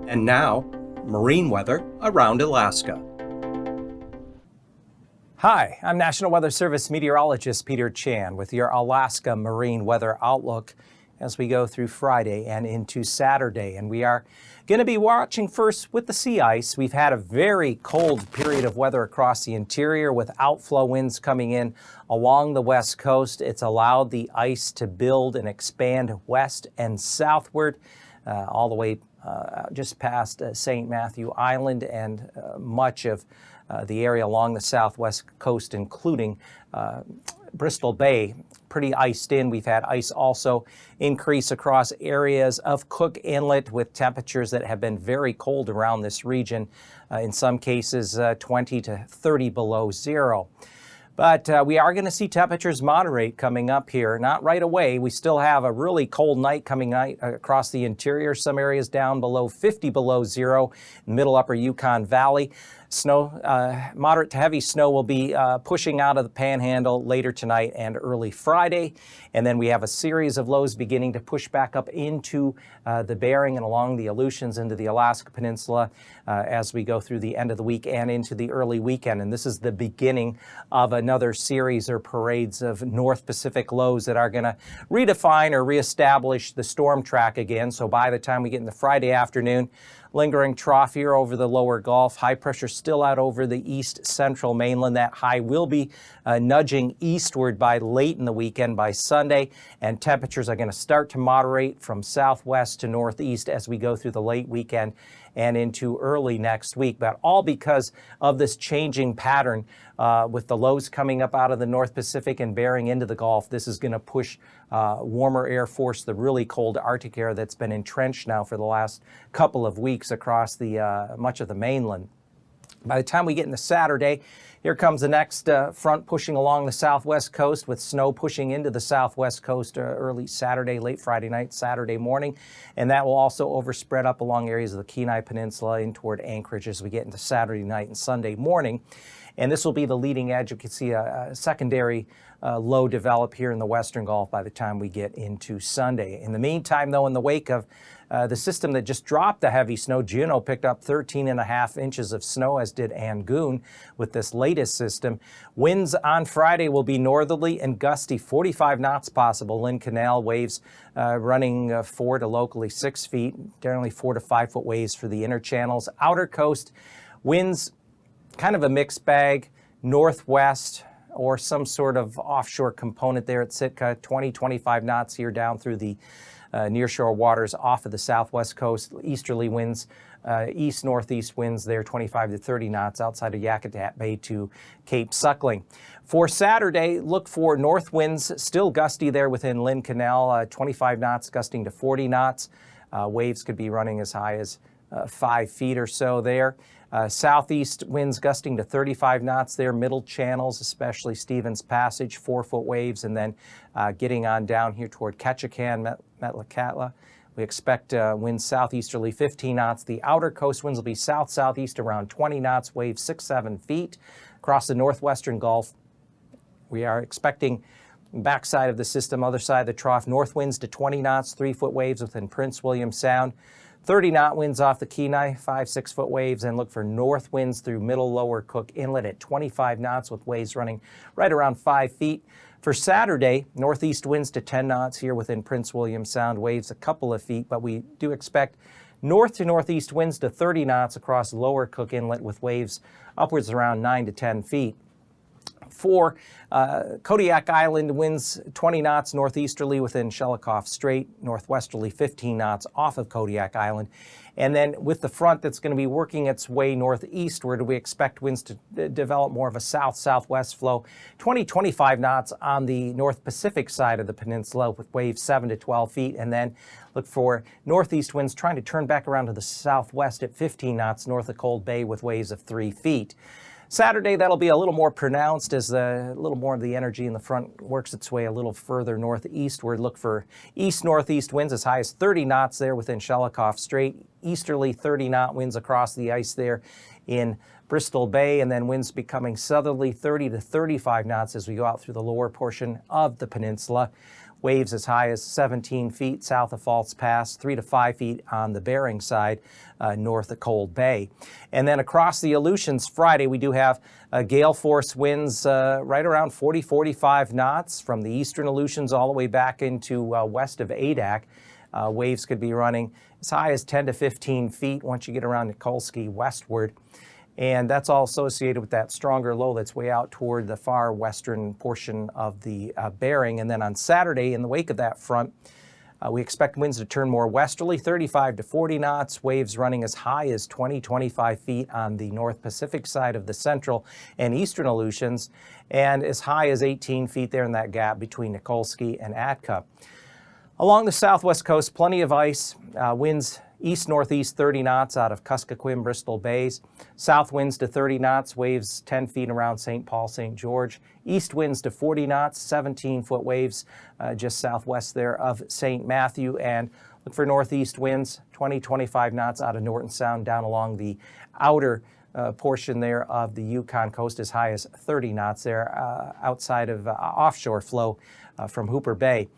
And now, marine weather around Alaska. Hi, I'm National Weather Service meteorologist Peter Chan with your Alaska Marine Weather Outlook as we go through Friday and into Saturday. And we are going to be watching first with the sea ice. We've had a very cold period of weather across the interior with outflow winds coming in along the west coast. It's allowed the ice to build and expand west and southward all the way just past St. Matthew Island and much of the area along the southwest coast, including Bristol Bay. Pretty iced in. We've had ice also increase across areas of Cook Inlet with temperatures that have been very cold around this region, in some cases 20 to 30 below zero. But we are going to see temperatures moderate coming up here. Not right away. We still have a really cold night coming across the interior. Some areas down below 50 below zero, middle upper Yukon Valley. Snow, moderate to heavy snow will be pushing out of the panhandle later tonight and early Friday. And then we have a series of lows beginning to push back up into the Bering and along the Aleutians into the Alaska Peninsula as we go through the end of the week and into the early weekend. And this is the beginning of another series or parades of North Pacific lows that are going to redefine or reestablish the storm track again. So by the time we get into Friday afternoon, lingering trough here over the lower Gulf. High pressure still out over the east central mainland. That high will be nudging eastward by late in the weekend, by Sunday, and temperatures are going to start to moderate from southwest to northeast as we go through the late weekend and into early next week, but all because of this changing pattern with the lows coming up out of the North Pacific and bearing into the Gulf. This is going to push warmer air force, the really cold Arctic air that's been entrenched now for the last couple of weeks across the much of the mainland. By the time we get into Saturday, here comes the next front pushing along the southwest coast with snow pushing into the southwest coast early Saturday, late Friday night, Saturday morning. And that will also overspread up along areas of the Kenai Peninsula in toward Anchorage as we get into Saturday night and Sunday morning. And this will be the leading edge. You can see a secondary low develop here in the western Gulf by the time we get into Sunday. In the meantime, though, in the wake of the system that just dropped the heavy snow, Juneau picked up 13.5 inches of snow, as did Angoon with this latest system. Winds on Friday will be northerly and gusty, 45 knots possible. Lynn Canal waves running 4 to locally 6 feet, generally 4 to 5 foot waves for the inner channels. Outer coast winds, kind of a mixed bag, northwest or some sort of offshore component there at Sitka, 20-25 knots here down through the nearshore waters off of the southwest coast. Easterly winds, east-northeast winds there, 25 to 30 knots outside of Yakutat Bay to Cape Suckling. For Saturday, look for north winds, still gusty there within Lynn Canal, 25 knots gusting to 40 knots. Waves could be running as high as 5 feet or so there. Southeast winds gusting to 35 knots there, middle channels, especially Stevens Passage, 4-foot waves, and then getting on down here toward Ketchikan, Metlakatla. We expect winds southeasterly 15 knots. The outer coast winds will be south-southeast around 20 knots, waves 6-7 feet. Across the northwestern Gulf, we are expecting backside of the system, other side of the trough, north winds to 20 knots, 3-foot waves within Prince William Sound. 30-knot winds off the Kenai, 5-6-foot waves, and look for north winds through middle lower Cook Inlet at 25 knots with waves running right around 5 feet. For Saturday, northeast winds to 10 knots here within Prince William Sound, waves a couple of feet, but we do expect north to northeast winds to 30 knots across lower Cook Inlet with waves upwards around 9 to 10 feet. For Kodiak Island, winds 20 knots northeasterly within Shelikof Strait, northwesterly 15 knots off of Kodiak Island. And then with the front that's going to be working its way northeastward, we expect winds to develop more of a south-southwest flow, 20-25 knots on the North Pacific side of the peninsula with waves 7 to 12 feet. And then look for northeast winds trying to turn back around to the southwest at 15 knots north of Cold Bay with waves of 3 feet. Saturday, that'll be a little more pronounced as a little more of the energy in the front works its way a little further northeastward. Look for east-northeast winds as high as 30 knots there within Shelikof Strait. Easterly 30-knot winds across the ice there in Bristol Bay, and then winds becoming southerly 30 to 35 knots as we go out through the lower portion of the peninsula. Waves as high as 17 feet south of False Pass, 3 to 5 feet on the Bering side, north of Cold Bay. And then across the Aleutians Friday, we do have gale force winds right around 40-45 knots from the eastern Aleutians all the way back into west of Adak. Waves could be running as high as 10 to 15 feet once you get around Nikolsky westward. And that's all associated with that stronger low that's way out toward the far western portion of the Bering. And then on Saturday, in the wake of that front, we expect winds to turn more westerly, 35 to 40 knots, waves running as high as 20-25 feet on the North Pacific side of the central and eastern Aleutians, and as high as 18 feet there in that gap between Nikolsky and Atka. Along the southwest coast, plenty of ice, winds east-northeast 30 knots out of Kuskokwim, Bristol Bays. South winds to 30 knots, waves 10 feet around St. Paul, St. George. East winds to 40 knots, 17-foot waves just southwest there of St. Matthew. And look for northeast winds, 20-25 knots out of Norton Sound down along the outer portion there of the Yukon coast, as high as 30 knots there outside of offshore flow from Hooper Bay.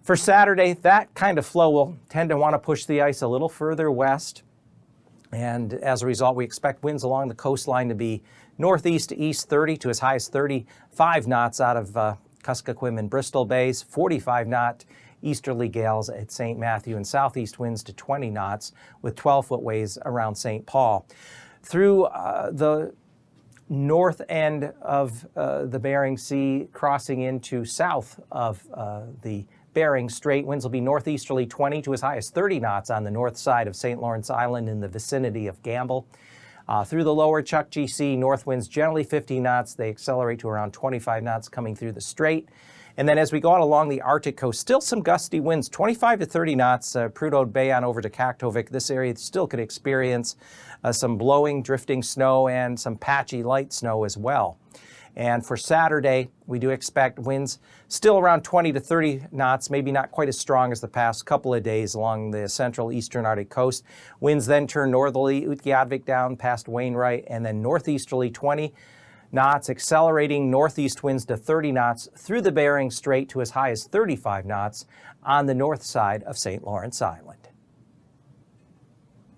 For Saturday, that kind of flow will tend to want to push the ice a little further west. And as a result, we expect winds along the coastline to be northeast to east 30 to as high as 35 knots out of Kuskokwim and Bristol Bays, 45-knot easterly gales at St. Matthew, and southeast winds to 20 knots with 12-foot waves around St. Paul. Through the north end of the Bering Sea, crossing into south of the Bering Strait, winds will be northeasterly 20 to as high as 30 knots on the north side of St. Lawrence Island in the vicinity of Gamble. Through the lower Chukchi Sea, north winds generally 50 knots. They accelerate to around 25 knots coming through the strait. And then as we go out along the Arctic coast, still some gusty winds, 25 to 30 knots, Prudhoe Bay on over to Kaktovik. This area still could experience some blowing, drifting snow and some patchy light snow as well. And for Saturday, we do expect winds still around 20 to 30 knots, maybe not quite as strong as the past couple of days along the central eastern Arctic coast. Winds then turn northerly, Utqiagvik down past Wainwright, and then northeasterly 20 knots, accelerating northeast winds to 30 knots through the Bering Strait to as high as 35 knots on the north side of St. Lawrence Island.